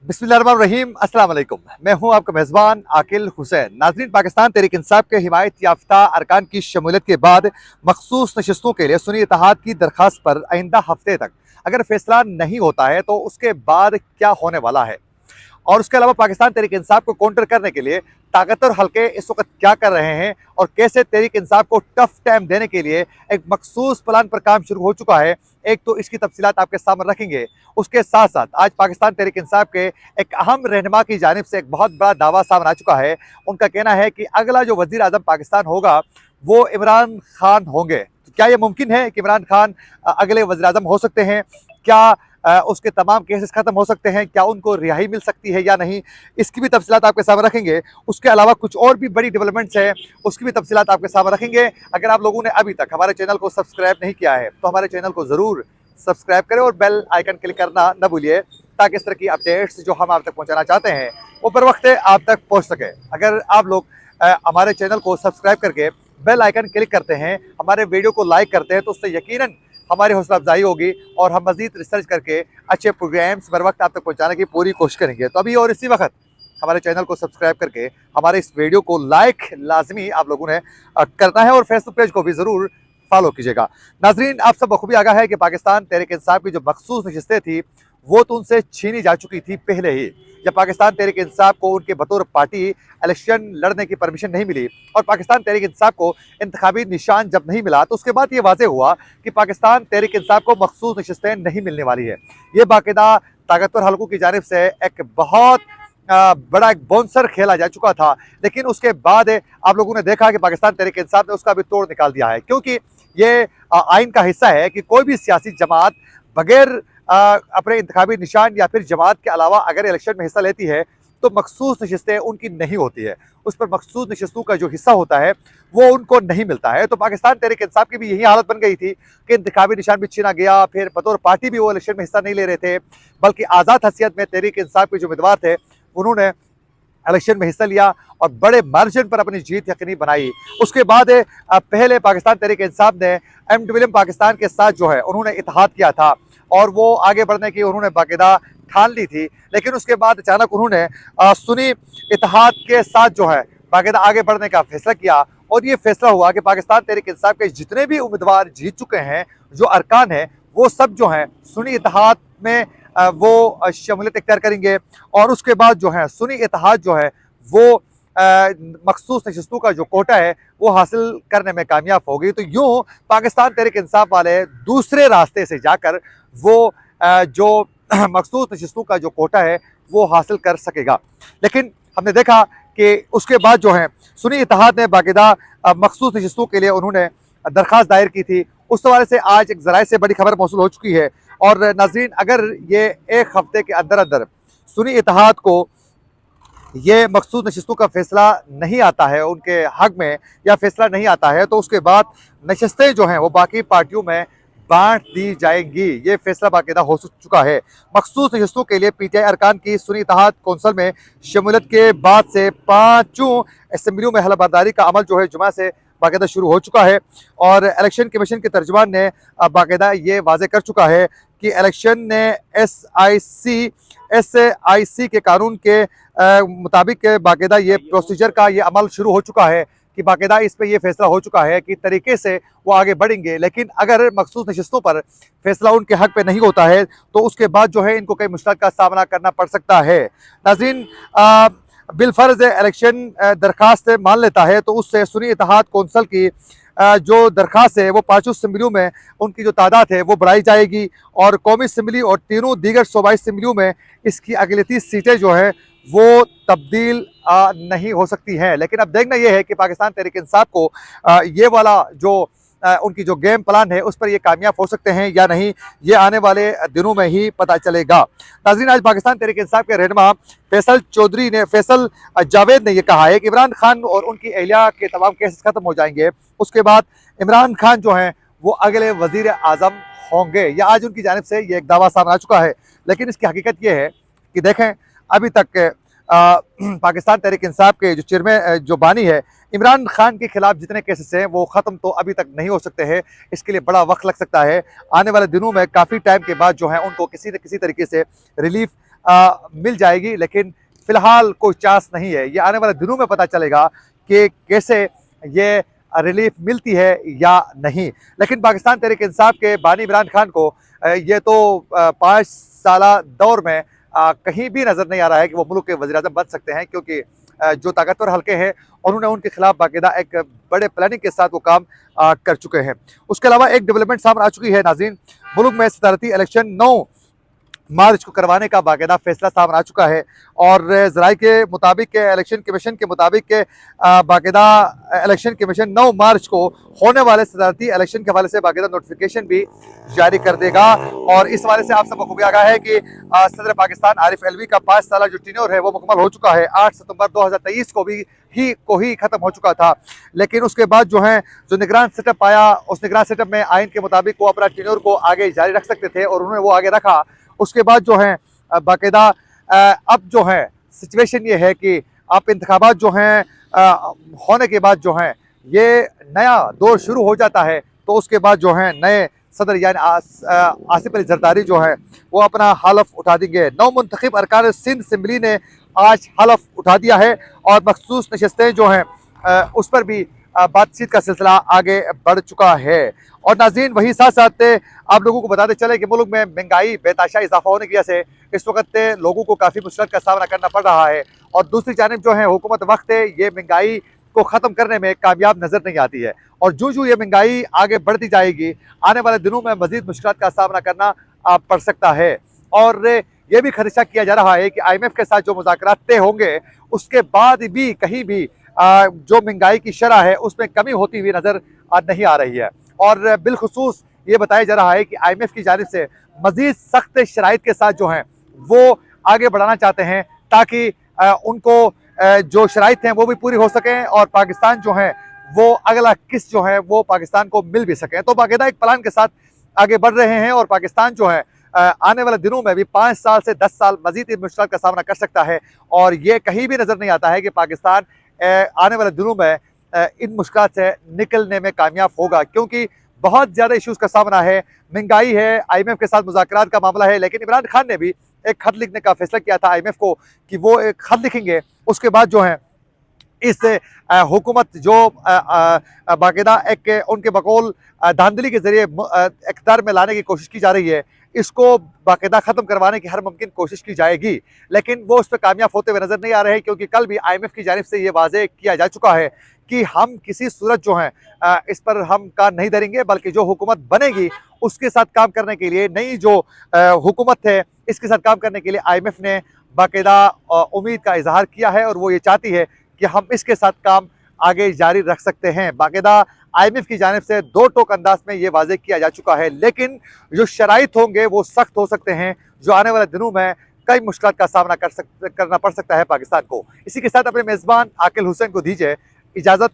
बिस्मिल्लाहिर्रहमानिर्रहीम, अस्सलाम वालेकुम। मैं हूं आपका मेज़बान आकिल हुसैन। नाज़रीन, पाकिस्तान तहरीक इंसाफ के हिमायत याफ्ता अरकान की शमूलियत के बाद मखसूस नशस्तों के लिए सुन्नी इत्तेहाद की दरख्वास्त पर आइंदा हफ्ते तक अगर फैसला नहीं होता है तो उसके बाद क्या होने वाला है और उसके अलावा पाकिस्तान तहरीक इंसाफ को काउंटर करने के लिए ताकतवर हल्के इस वक्त क्या कर रहे हैं और कैसे तहरीक इंसाफ को टफ टाइम देने के लिए एक मखसूस प्लान पर काम शुरू हो चुका है। एक तो इसकी तफसीलात आपके सामने रखेंगे। उसके साथ साथ आज पाकिस्तान तहरीक इंसाफ के एक अहम रहनुमा की जानिब से एक बहुत बड़ा दावा सामने आ चुका है। उनका कहना है कि अगला जो वजीर आजम पाकिस्तान होगा वो इमरान खान होंगे। तो क्या यह मुमकिन है कि इमरान खान अगले वजीर आजम हो सकते हैं? क्या उसके तमाम केसेस खत्म हो सकते हैं? क्या उनको रिहाई मिल सकती है या नहीं? इसकी भी तफसीलात आपके सामने रखेंगे। उसके अलावा कुछ और भी बड़ी डेवलपमेंट्स है, उसकी भी तफसीलात आपके सामने रखेंगे। अगर आप लोगों ने अभी तक हमारे चैनल को सब्सक्राइब नहीं किया है तो हमारे चैनल को ज़रूर सब्सक्राइब करें और बेल आइकन क्लिक करना न भूलिए, ताकि इस तरह की अपडेट्स जो हम आप तक पहुँचाना चाहते हैं वो बर वक्त आप तक पहुँच सके। अगर आप लोग हमारे चैनल को सब्सक्राइब करके बेल आइकन क्लिक करते हैं, हमारे वीडियो को लाइक करते हैं, तो उससे यकीनन हमारी हौसला अफजाई होगी और हम मज़ीद रिसर्च करके अच्छे प्रोग्राम्स बर वक्त आप तक पहुँचाने की पूरी कोशिश करेंगे। तो अभी और इसी वक्त हमारे चैनल को सब्सक्राइब करके हमारे इस वीडियो को लाइक लाजमी आप लोगों ने करना है और फेसबुक पेज को भी ज़रूर फॉलो कीजिएगा। नाजरीन, आप सब बखूबी आगाह है कि पाकिस्तान तहरीक इंसाफ की जो मखसूस नशस्तें थी वो तो उनसे छीनी जा चुकी थी पहले ही, जब पाकिस्तान तहरीक इंसाफ को उनके बतौर पार्टी इलेक्शन लड़ने की परमिशन नहीं मिली और पाकिस्तान तहरीक इंसाफ को इंतखाबी निशान जब नहीं मिला तो उसके बाद ये वाज़ेह हुआ कि पाकिस्तान तहरीक इंसाफ को मखसूस नशस्तें नहीं मिलने वाली है। ये बाकायदा ताकतवर हलकों की जानिब से एक बहुत बड़ा एक बाउंसर खेला जा चुका था, लेकिन उसके बाद आप लोगों ने देखा कि पाकिस्तान तहरीक इंसाफ ने उसका भी तोड़ निकाल दिया है, क्योंकि ये आइन का हिस्सा है कि कोई भी सियासी जमात बगैर अपने इंतखाबी निशान या फिर जमात के अलावा अगर इलेक्शन में हिस्सा लेती है तो मखसूस नशस्तें उनकी नहीं होती है। उस पर मखसूस नशस्तों का जो हिस्सा होता है वो उनको नहीं मिलता है। तो पाकिस्तान तहरीक इंसाफ की भी यही हालत बन गई थी कि इंतखाबी निशान भी छीना गया, फिर बतौर पार्टी भी वो इलेक्शन में हिस्सा नहीं ले रहे थे, बल्कि आज़ाद हैसियत में तहरीक इंसाफ के जो उम्मीदवार थे उन्होंने इलेक्शन में हिस्सा लिया और बड़े मार्जिन पर अपनी जीत यकीनी बनाई। उसके बाद पहले पाकिस्तान तहरीक इंसाफ ने एमडब्ल्यूएम पाकिस्तान के साथ जो है उन्होंने इत्तेहाद किया था और वो आगे बढ़ने की उन्होंने बाकायदा ठान ली थी, लेकिन उसके बाद अचानक उन्होंने सुन्नी इत्तेहाद के साथ जो है बाकायदा आगे बढ़ने का फैसला किया और ये फैसला हुआ कि पाकिस्तान तहरीक इंसाफ के जितने भी उम्मीदवार जीत चुके हैं, जो अरकान हैं, वो सब जो हैं सुन्नी इत्तेहाद में वो शमूलियत इख्तियार करेंगे और उसके बाद जो है सुन्नी इत्तेहाद जो है वो मखसूस नशस्तों का जो कोटा है वो हासिल करने में कामयाब हो गई। तो यूँ पाकिस्तान तहरीक इंसाफ वाले दूसरे रास्ते से जाकर वो जो मखसूस नशस्तों का जो कोटा है वो हासिल कर सकेगा। लेकिन हमने देखा कि उसके बाद जो है सुन्नी इत्तेहाद ने बाकायदा मखसूस नशस्तों के लिए उन्होंने दरख्वास्त दायर की थी। उस हवाले से आज एक ज़राए से बड़ी खबर मौसूल हो चुकी है और नाज़रीन, अगर ये एक हफ्ते के अंदर अंदर सुन्नी इत्तेहाद को ये मखसूस नशस्तों का फैसला नहीं आता है उनके हक में या फैसला नहीं आता है तो उसके बाद नशस्तें जो हैं वो बाकी पार्टियों में बांट दी जाएंगी। ये फैसला बाकायदा हो चुका है। मखसूस नशस्तों के लिए पीटीआई अरकान की सुन्नी इत्तेहाद कौंसल में शमूलियत के बाद से 5 असम्बलियों में हलफबरदारी का अमल जो है जुमा से बाकायदा शुरू हो चुका है और इलेक्शन कमीशन के तर्जुमान ने बाकायदा ये वाज़ेह कर चुका है कि इलेक्शन ने SIC के कानून के मुताबिक बाकायदा ये प्रोसीजर का ये अमल शुरू हो चुका है कि बाकायदा इस पर यह फैसला हो चुका है कि तरीके से वो आगे बढ़ेंगे। लेकिन अगर मखसूस नशस्तों पर फैसला उनके हक पे नहीं होता है तो उसके बाद जो है इनको कई मुश्किल का सामना करना पड़ सकता है। नाज़रीन, बिलफर्ज इलेक्शन दरख्वास्त मान लेता है तो उससे सुन्नी इत्तेहाद कौंसल की जो दरख्वास्त है वो 5 असम्बलियों में उनकी जो तादाद है वो बढ़ाई जाएगी और कौमी असम्बली और तीनों दीगर सूबाई असम्बलियों में इसकी अक़लियती सीटें जो है वो तब्दील नहीं हो सकती हैं। लेकिन अब देखना यह है कि पाकिस्तान तहरीक इंसाफ को ये वाला जो उनकी जो गेम प्लान है उस पर ये कामयाब हो सकते हैं या नहीं, ये आने वाले दिनों में ही पता चलेगा। नाज़रीन, आज पाकिस्तान तहरीक इंसाफ के रहनुमा फैसल जावेद ने यह कहा है कि इमरान खान और उनकी अहलिया के तमाम केसेस खत्म हो जाएंगे, उसके बाद इमरान खान जो हैं वो अगले वज़ीर आज़म होंगे। या आज उनकी जानिब से ये एक दावा सामने आ चुका है, लेकिन इसकी हकीकत ये है कि देखें अभी तक पाकिस्तान तहरीक इंसाफ के जो चेयरमैन जो बानी है इमरान खान के खिलाफ जितने केसेस हैं वो ख़त्म तो अभी तक नहीं हो सकते हैं। इसके लिए बड़ा वक्त लग सकता है। आने वाले दिनों में काफ़ी टाइम के बाद जो है उनको किसी न किसी तरीके से रिलीफ मिल जाएगी, लेकिन फिलहाल कोई चांस नहीं है। ये आने वाले दिनों में पता चलेगा कि कैसे ये रिलीफ मिलती है या नहीं। लेकिन पाकिस्तान तहरीक इंसाफ के बानी इमरान खान को ये तो 5 साला दौर में कहीं भी नजर नहीं आ रहा है कि वो मुल्क के वज़ीर आज़म बन सकते हैं, क्योंकि जो ताकतवर हल्के हैं उन्होंने उनके खिलाफ बाकायदा एक बड़े प्लानिंग के साथ वो काम कर चुके हैं। उसके अलावा एक डेवलपमेंट सामने आ चुकी है नाज़रीन, मुल्क में सदारती इलेक्शन 9 मार्च को करवाने का बाकायदा फैसला सामने आ चुका है। और ज़राए के मुताबिक इलेक्शन कमीशन के मुताबिक बाकायदा इलेक्शन कमीशन 9 मार्च को होने वाले सदारती इलेक्शन के हवाले से बाकायदा नोटिफिकेशन भी जारी कर देगा। और इस हवाले से आप सबको खूब आगाह है कि सदर पाकिस्तान आरिफ अलवी का 5 साल जो टेन्योर है वो मुकम्मल हो चुका है। 8 सितंबर 2023 को ही ख़त्म हो चुका था। लेकिन उसके बाद जो है जो निगरान सेटअप आया, उस निगरान सेटअप में आइन के मुताबिक वो अपना टेन्योर को आगे जारी रख सकते थे और उन्होंने वो आगे रखा। उसके बाद जो है बाकायदा अब जो है सिचुएशन ये है कि अब इंतखाबात जो हैं होने के बाद जो है ये नया दौर शुरू हो जाता है। तो उसके बाद जो है नए सदर यानी आसिफ अली जरदारी जो है वो अपना हलफ उठा देंगे। नौ मुंतखब अरकान सिंध असम्बली ने आज हलफ उठा दिया है और मखसूस नशस्तें जो हैं उस पर भी बातचीत का सिलसिला आगे बढ़ चुका है। और नाज़रीन वही साथ साथ आप लोगों को बताते चले कि मुल्क में महंगाई बेताशा इजाफा होने की वजह से इस वक्त लोगों को काफ़ी मुश्किल का सामना करना पड़ रहा है। और दूसरी जानिब जो है हुकूमत वक्त ये महंगाई को ख़त्म करने में कामयाब नज़र नहीं आती है। और जो ये महंगाई आगे बढ़ती जाएगी आने वाले दिनों में मज़ीद मुश्किल का सामना करना पड़ सकता है। और ये भी खदशा किया जा रहा है कि IMF के साथ जो मुज़ाकरात तय होंगे उसके बाद भी कहीं भी जो महंगाई की शरह है उसमें कमी होती हुई नज़र नहीं आ रही है। और बिलखुसूस ये बताया जा रहा है कि IMF की जानिब से मज़ीद सख्त शराइत के साथ जो हैं वो आगे बढ़ाना चाहते हैं ताकि उनको जो शराइत हैं वो भी पूरी हो सकें और पाकिस्तान जो है वो अगला किस्त जो है वो पाकिस्तान को मिल भी सकें। तो बाकायदा एक प्लान के साथ आगे बढ़ रहे हैं और पाकिस्तान जो है आने वाले दिनों में भी 5 साल से 10 साल मज़ीद इन मुश्किल का सामना कर सकता है। और ये कहीं भी नज़र नहीं आता है कि पाकिस्तान आने वाले दिनों में इन मुश्किल से निकलने में कामयाब होगा, क्योंकि बहुत ज़्यादा इश्यूज़ का सामना है। महंगाई है, IMF के साथ मुज़ाकरात का मामला है। लेकिन इमरान खान ने भी एक खत लिखने का फैसला किया था IMF को कि वो एक खत लिखेंगे। उसके बाद जो है इस हुकूमत जो बाकायदा एक उनके बकौल धांधली के ज़रिए इक़्तिदार में लाने की कोशिश की जा रही है, इसको बाकायदा ख़त्म करवाने की हर मुमकिन कोशिश की जाएगी। लेकिन वो उस पर कामयाब होते हुए नज़र नहीं आ रहे हैं, क्योंकि कल भी IMF की जानिब से ये वाज़ेह किया जा चुका है कि हम किसी सूरत जो है इस पर हम कान नहीं धरेंगे, बल्कि जो हुकूमत बनेगी उसके साथ काम करने के लिए, नई जो हुकूमत है इसके साथ काम करने के लिए IMF ने बाकायदा उम्मीद का इजहार किया है और वो ये चाहती है कि हम इसके साथ काम आगे जारी रख सकते हैं। बाकायदा IMF की जानिब से दो टोक अंदाज में ये वाज़ेह किया जा चुका है। लेकिन जो शराइत होंगे वो सख्त हो सकते हैं, जो आने वाले दिनों में कई मुश्किल का सामना करना पड़ सकता है पाकिस्तान को। इसी के साथ अपने मेज़बान आकिल हुसैन को दीजिए इजाज़त।